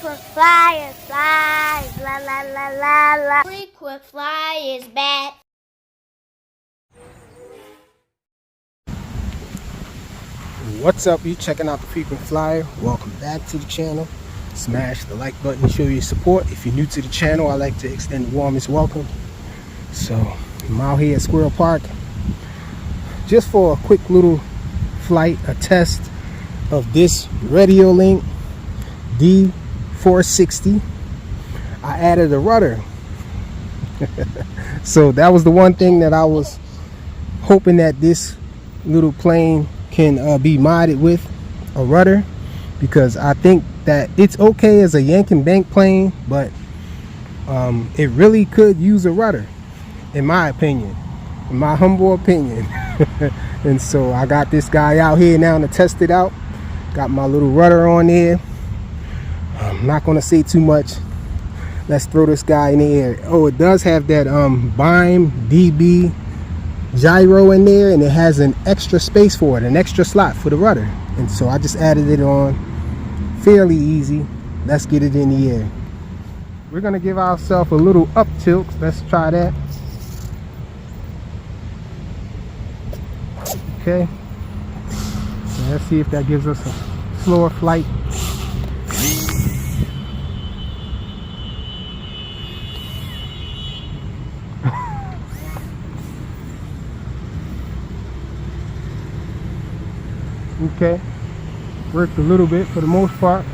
Frequent flyer, fly, la la la la la. Frequent fly is back. What's up? You checking out the Frequent Flyer? Welcome back to the channel. Smash the like button to show your support. If you're new to the channel, I like to extend the warmest welcome. So I'm out here at Squirrel Park just for a quick little flight, a test of this Radiolink D460. I added a rudder. So that was the one thing that I was hoping that this little plane can be modded with, a rudder, because I think that it's okay as a yank and bank plane, but it really could use a rudder, in my opinion, in my humble opinion. And so I got this guy out here now to test it out. Got my little rudder on there. I'm not going to say too much. Let's throw this guy in the air. Oh, it does have that BIM DB gyro in there, and it has an extra space for it, an extra slot for the rudder. And so I just added it on fairly easy. Let's get it in the air. We're going to give ourselves a little up tilt. Let's try that. Okay, so let's see if that gives us a slower flight. Okay, worked a little bit for the most part.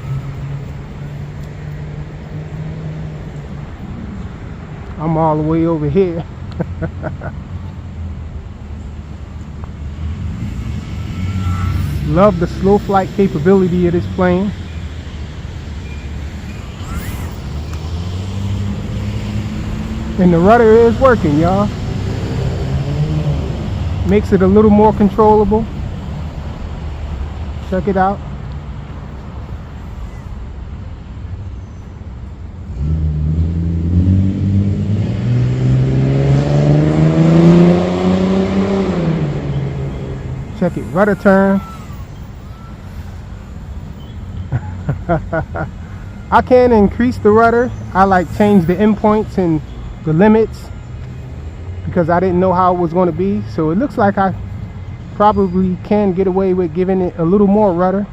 I'm all the way over here. Love the slow flight capability of this plane. And the rudder is working, y'all. Makes it a little more controllable. Check it out. Check it, rudder turn. I can increase the rudder. I like change the endpoints and the limits because I didn't know how it was going to be. So it looks like I probably can get away with giving it a little more rudder.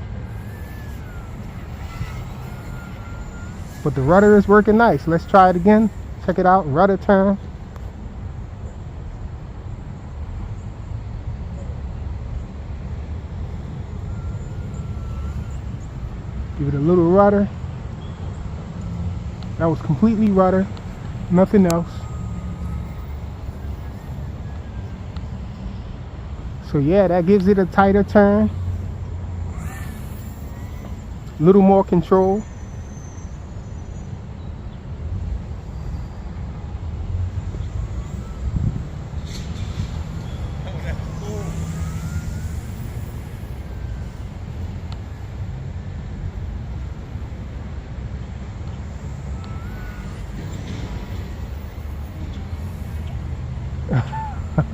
But the rudder is working nice. Let's try it again. Check it out. Rudder turn. Give it a little rudder. That was completely rudder, nothing else. So yeah, that gives it a tighter turn, a little more control.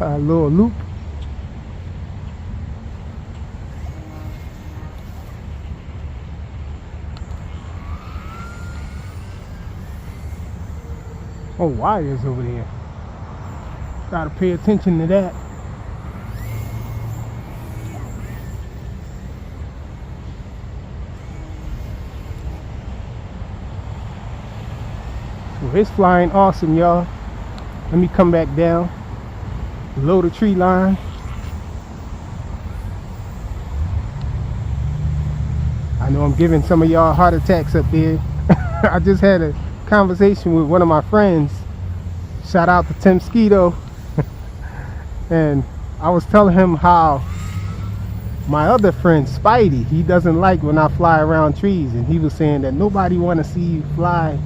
A little loop. Oh, wires over there. Gotta pay attention to that. So it's flying awesome, y'all. Let me come back down. Below the tree line. I know I'm giving some of y'all heart attacks up there. I just had a conversation with one of my friends. Shout out to Tim Skeeto. And I was telling him how my other friend Spidey, he doesn't like when I fly around trees, and he was saying that nobody want to see you fly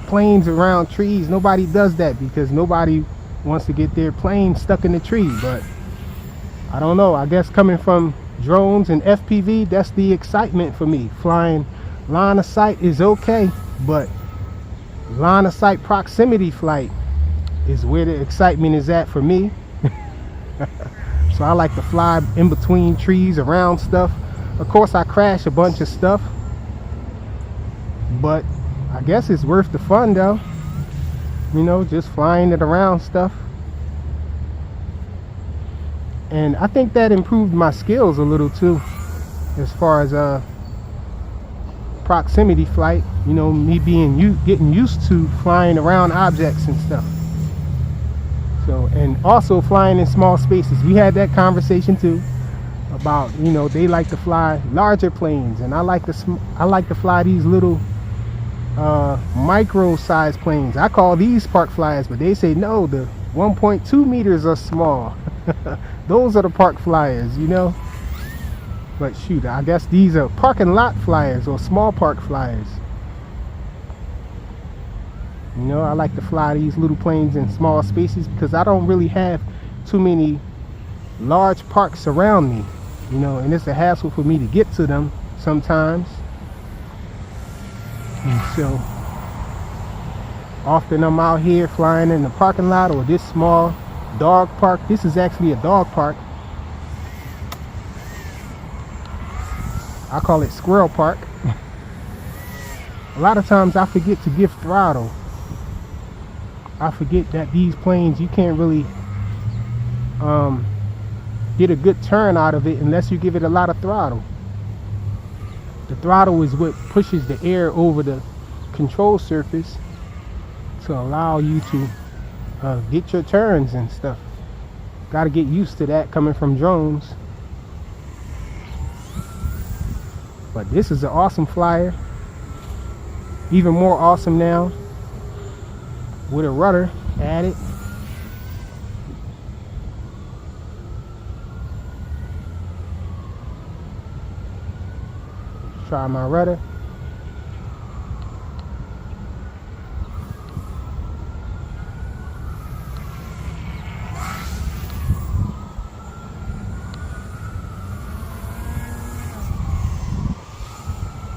planes around trees. Nobody does that because nobody wants to get their plane stuck in the tree. But I don't know, I guess coming from drones and FPV, that's the excitement for me. Flying line of sight is okay, but line of sight proximity flight is where the excitement is at for me. So I like to fly in between trees, around stuff. Of course I crash a bunch of stuff, but I guess it's worth the fun though. You know, just flying it around stuff. And I think that improved my skills a little too, as far as proximity flight. You know, me getting used to flying around objects and stuff. So, and also flying in small spaces. We had that conversation too about, you know, they like to fly larger planes, and I like to fly these little micro size planes. I call these park flyers, but they say no, the 1.2 meters are small. Those are the park flyers, you know. But shoot, I guess these are parking lot flyers or small park flyers. You know, I like to fly these little planes in small spaces because I don't really have too many large parks around me, you know, and it's a hassle for me to get to them sometimes. And so often I'm out here flying in the parking lot or this small dog park. This is actually a dog park. I call it Squirrel Park. A lot of times I forget to give throttle. I forget that these planes, you can't really get a good turn out of it unless you give it a lot of throttle. The throttle is what pushes the air over the control surface to allow you to get your turns and stuff. Got to get used to that coming from drones. But this is an awesome flyer. Even more awesome now with a rudder added. Try my rudder.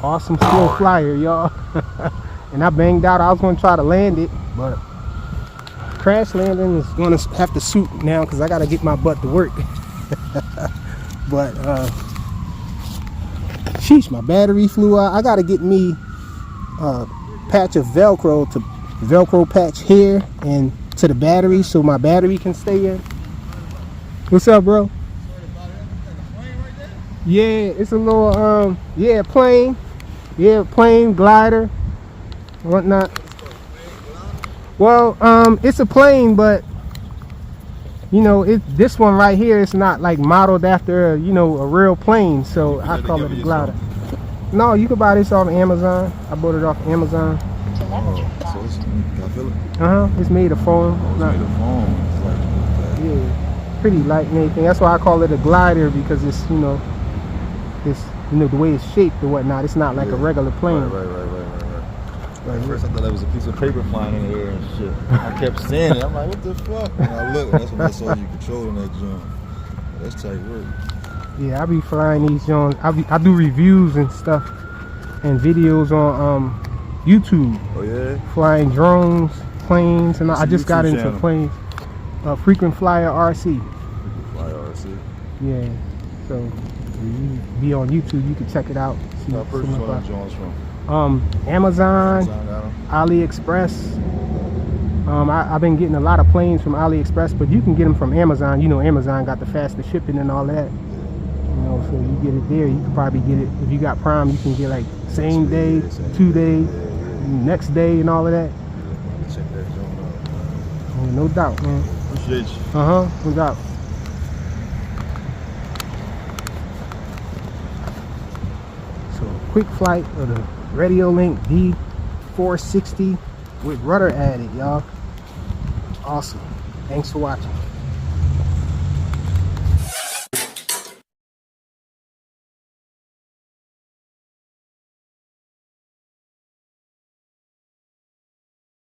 Awesome slow flyer, y'all. And I banged out. I was going to try to land it, but crash landing is going to have to suit now because I got to get my butt to work. But sheesh, my battery flew out. I got to get me a patch of Velcro patch here and to the battery so my battery can stay in. What's up, bro? Yeah, it's a little plane. Yeah, plane, glider, whatnot. Well, it's a plane, but you know, this one right here is not like modeled after, you know, a real plane, so I call it a glider. No, you can buy this off Amazon. I bought it off Amazon. Oh, so can I feel it? It's made of foam. Oh, it's made of foam. It's like, yeah, pretty light and everything. That's why I call it a glider, because it's, you know, the way it's shaped or whatnot. It's not like a regular plane. Right. At first I thought that was a piece of paper flying in the air and shit. I kept seeing it. I'm like, what the fuck? And I looked, and that's when I saw you controlling that jump. That's tight work. Yeah, I be flying these joints. I do reviews and stuff and videos on YouTube. Oh yeah? Flying drones, planes, and I just got into channel? planes. Frequent Flyer RC. Frequent Flyer RC. Yeah, so you be on YouTube, you can check it out. See I purchased one of the joints from? Amazon, AliExpress. I've been getting a lot of planes from AliExpress, but you can get them from Amazon. You know, Amazon got the faster shipping and all that. You know, so you get it there. You can probably get it, if you got Prime, you can get like same day, 2 days, next day and all of that. Check that joint out. Oh, no doubt, man. Appreciate you. No doubt. So, quick flight of the Radiolink D460 with rudder added, y'all. Awesome. Thanks for watching.